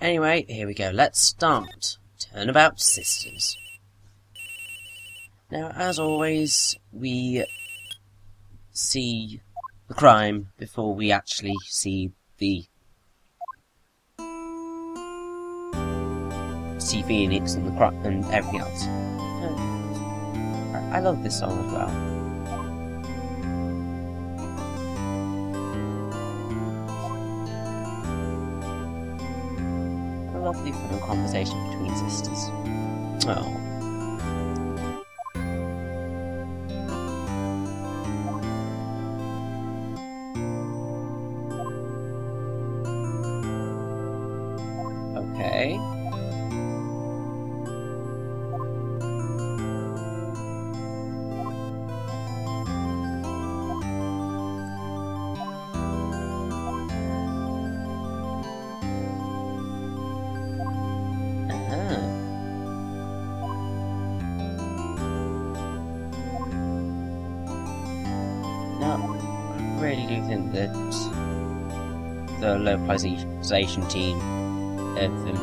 Anyway, here we go. Let's start. Turnabout Sisters. Now, as always, we see the crime before we actually see Phoenix and and everything else. I love this song as well. A lovely fun conversation between sisters. Oh. Okay. I really do think that the localization team of them,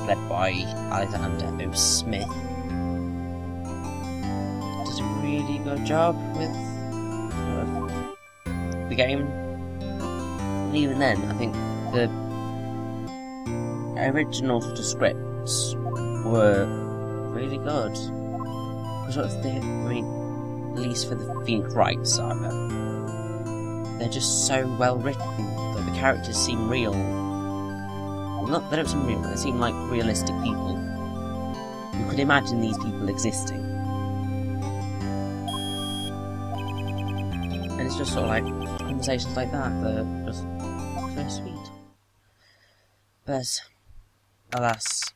led by Alexander O. Smith, did a really good job with the game. And even then, I think the original sort of scripts were really good. At least for the Phoenix Wright saga. They're just so well written that the characters seem real. Well, they don't seem real, but they seem like realistic people. You could imagine these people existing. And it's just sort of like conversations like that that are just so sweet. But, alas,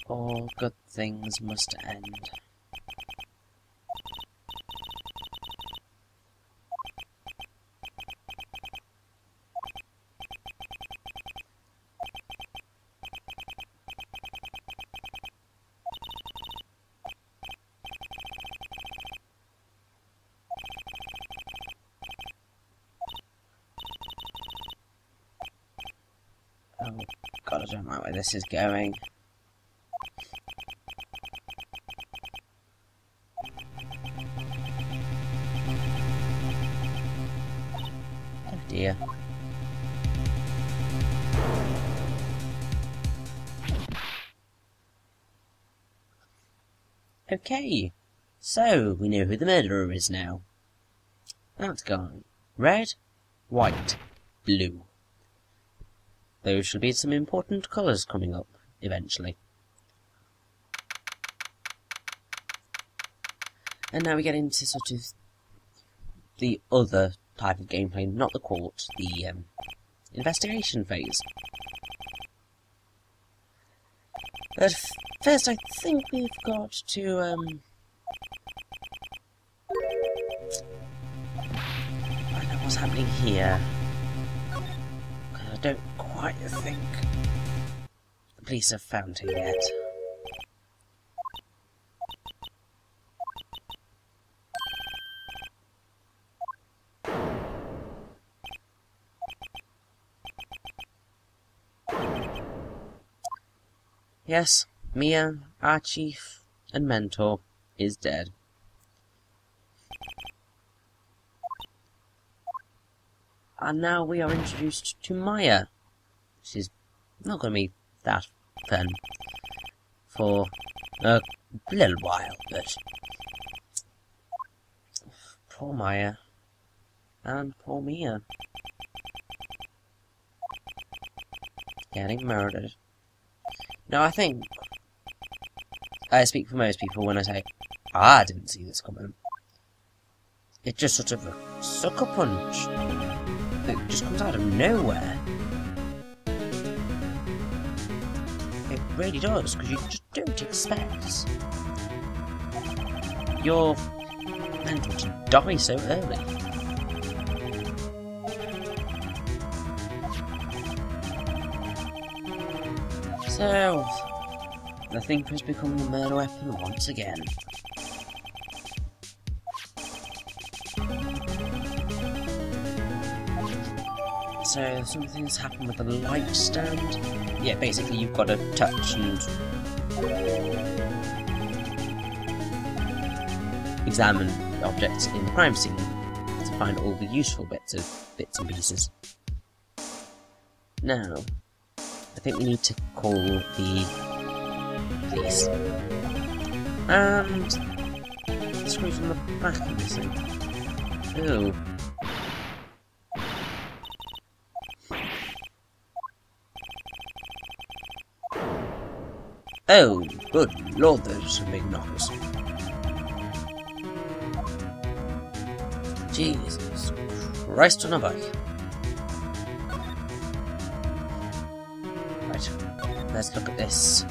all good things must end. Oh god, I don't like where this is going. Oh dear. Okay, so we know who the murderer is now. That's gone. Red, white, blue. Those should be some important colours coming up, eventually. And now we get into sort of the other type of gameplay, not the court, the investigation phase. But first I think we've got to, I don't know what's happening here. I don't quite think the police have found him yet. Yes, Mia, our chief and mentor, is dead. And now we are introduced to Maya, which is not going to be that fun for a little while, but poor Maya and poor Mia getting murdered. Now, I think I speak for most people when I say I didn't see this coming. It's just sort of a sucker punch. It just comes out of nowhere. It really does, because you just don't expect your mentor to die so early. So, the thing has become the murder weapon once again. So something's happened with the light stand. Yeah, basically you've got to touch and examine objects in the crime scene to find all the useful bits and pieces. Now, I think we need to call the police. And the screws on the back are missing. Ooh. Oh, good lord, those are some big knockers. Jesus Christ on a bike. Right, let's look at this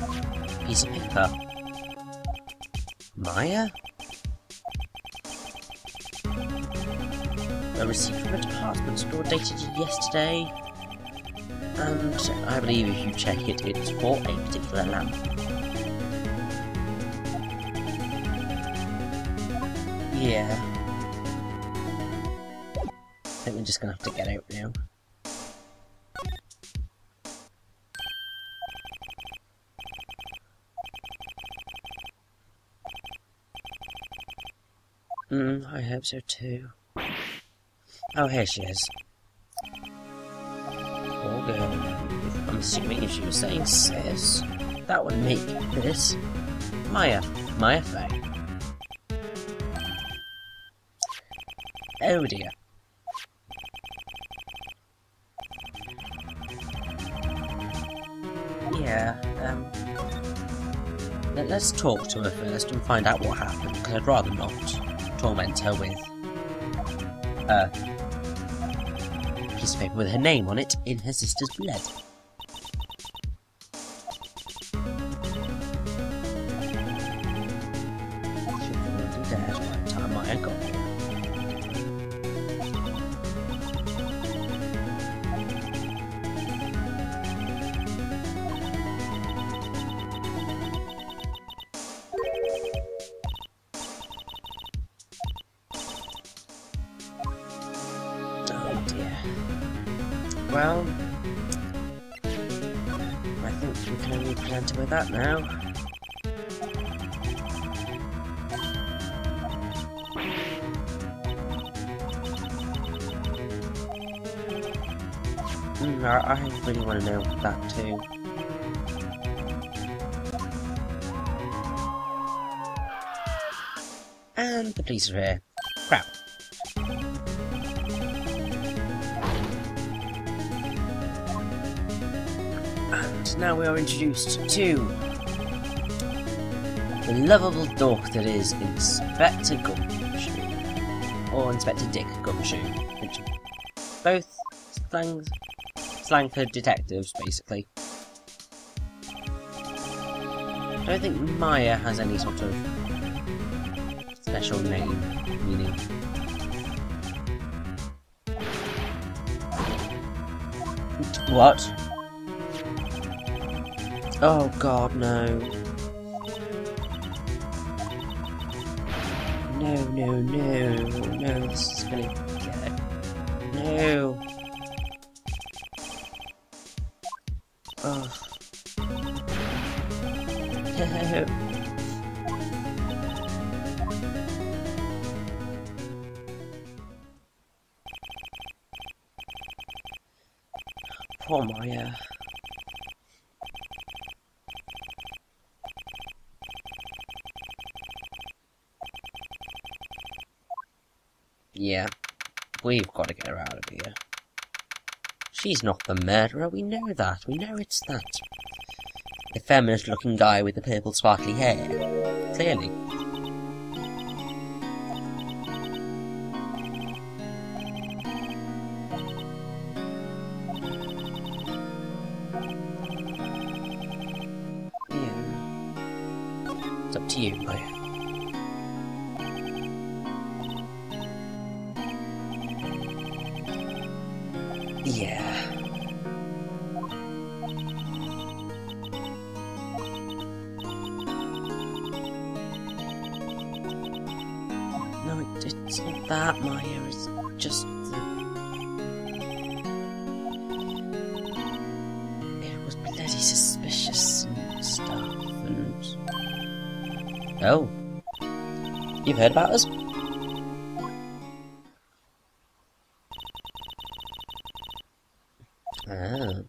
piece of paper. Maya? A receipt from a department store dated yesterday. And I believe if you check it, it's for a particular lamp. Yeah. I think we're just gonna have to get out now. I hope so too. Oh, here she is. Poor girl. I'm assuming if she was saying sis, that would make this Maya Faye. Oh dear. Yeah, let's talk to her first and find out what happened, because I'd rather not torment her with a piece of paper with her name on it in her sister's blood. She's already dead by the time I got here. Well, I think we can only present her with that now. I really want to know that too. And the police are here. Crap. Now we are introduced to the lovable dog that is Inspector Gumshoe, or Inspector Dick Gumshoe, which are both slang for detectives, basically. I don't think Maya has any sort of special meaning. What? Oh god, no. No, this is gonna get... No. Oh. No. Poor Maya. Yeah, we've got to get her out of here. She's not the murderer, we know that. We know it's that effeminate-looking guy with the purple sparkly hair. Clearly. Yeah. It's up to you, Maya. Yeah. No, it's not that, Maya. It's just the... Oh. You've heard about us? Ah.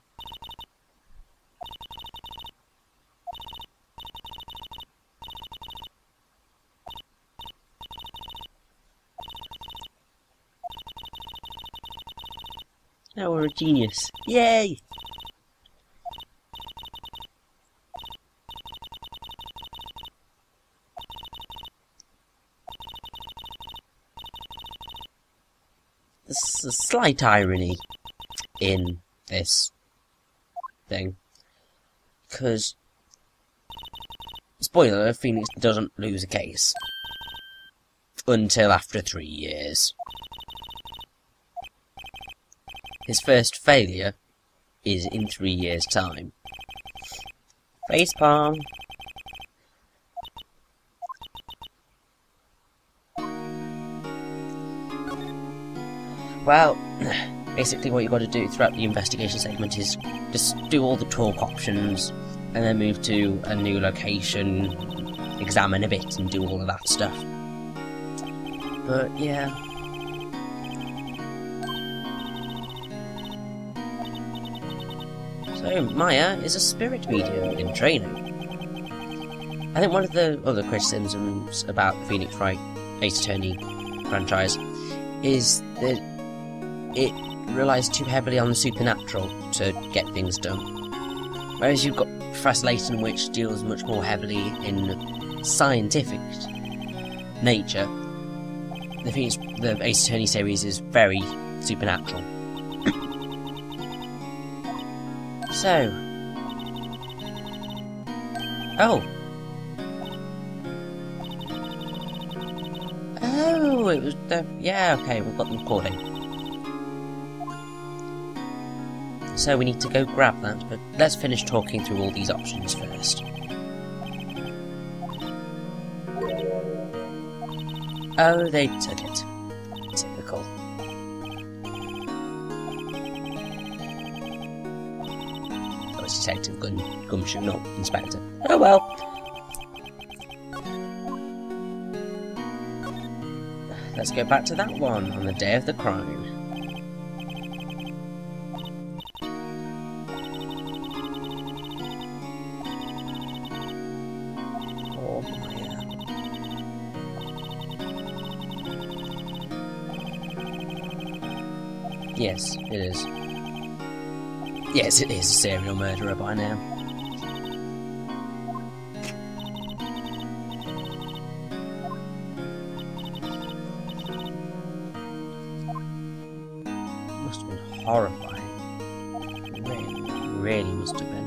Now we're a genius. Yay! There's a slight irony in this thing. Because, spoiler, Phoenix doesn't lose a case. Until after 3 years. His first failure is in 3 years' time. Facepalm. Well, basically what you've got to do throughout the investigation segment is just do all the talk options, and then move to a new location, examine a bit, and do all of that stuff. But, yeah. So, Maya is a spirit medium in training. I think one of the other criticisms about the Phoenix Wright Ace Attorney franchise is that it relies too heavily on the supernatural to get things done. Whereas you've got Professor Layton, which deals much more heavily in scientific nature. The Ace Attorney series is very supernatural. So... Oh! Oh, it was the... Yeah, okay, we've got the recording. So we need to go grab that, but let's finish talking through all these options first. Oh, they took it. Typical. Oh, it's Detective Gumshoe, not Inspector. Oh well. Let's go back to that one on the day of the crime. Yes, it is. Yes, it is a serial murderer by now. Must have been horrifying. Really must have been.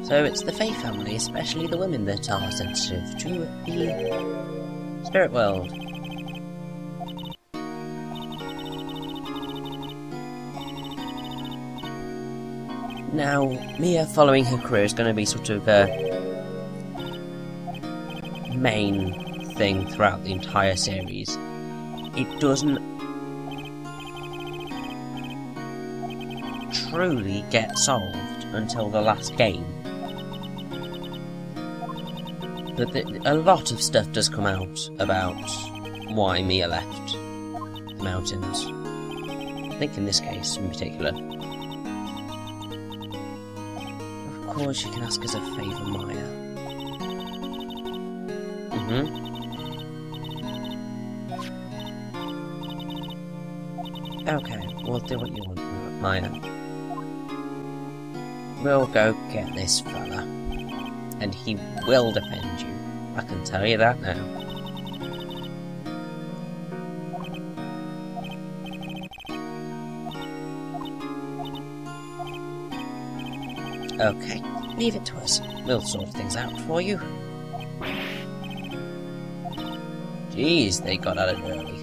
So it's the Fae family, especially the women, that are sensitive to the spirit world. Now, Mia following her career is going to be sort of a main thing throughout the entire series. It doesn't truly get solved until the last game. But a lot of stuff does come out about why Mia left the mountains. I think in this case in particular. Of course you can ask us a favour, Maya. Okay, we'll do what you want, Maya. We'll go get this fella. And he will defend you. I can tell you that now. Okay, leave it to us. We'll sort things out for you. Jeez, they got at it early.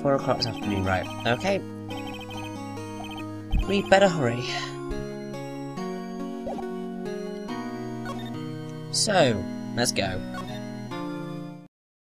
Four o'clock this afternoon, right? Okay. We better hurry. So, let's go.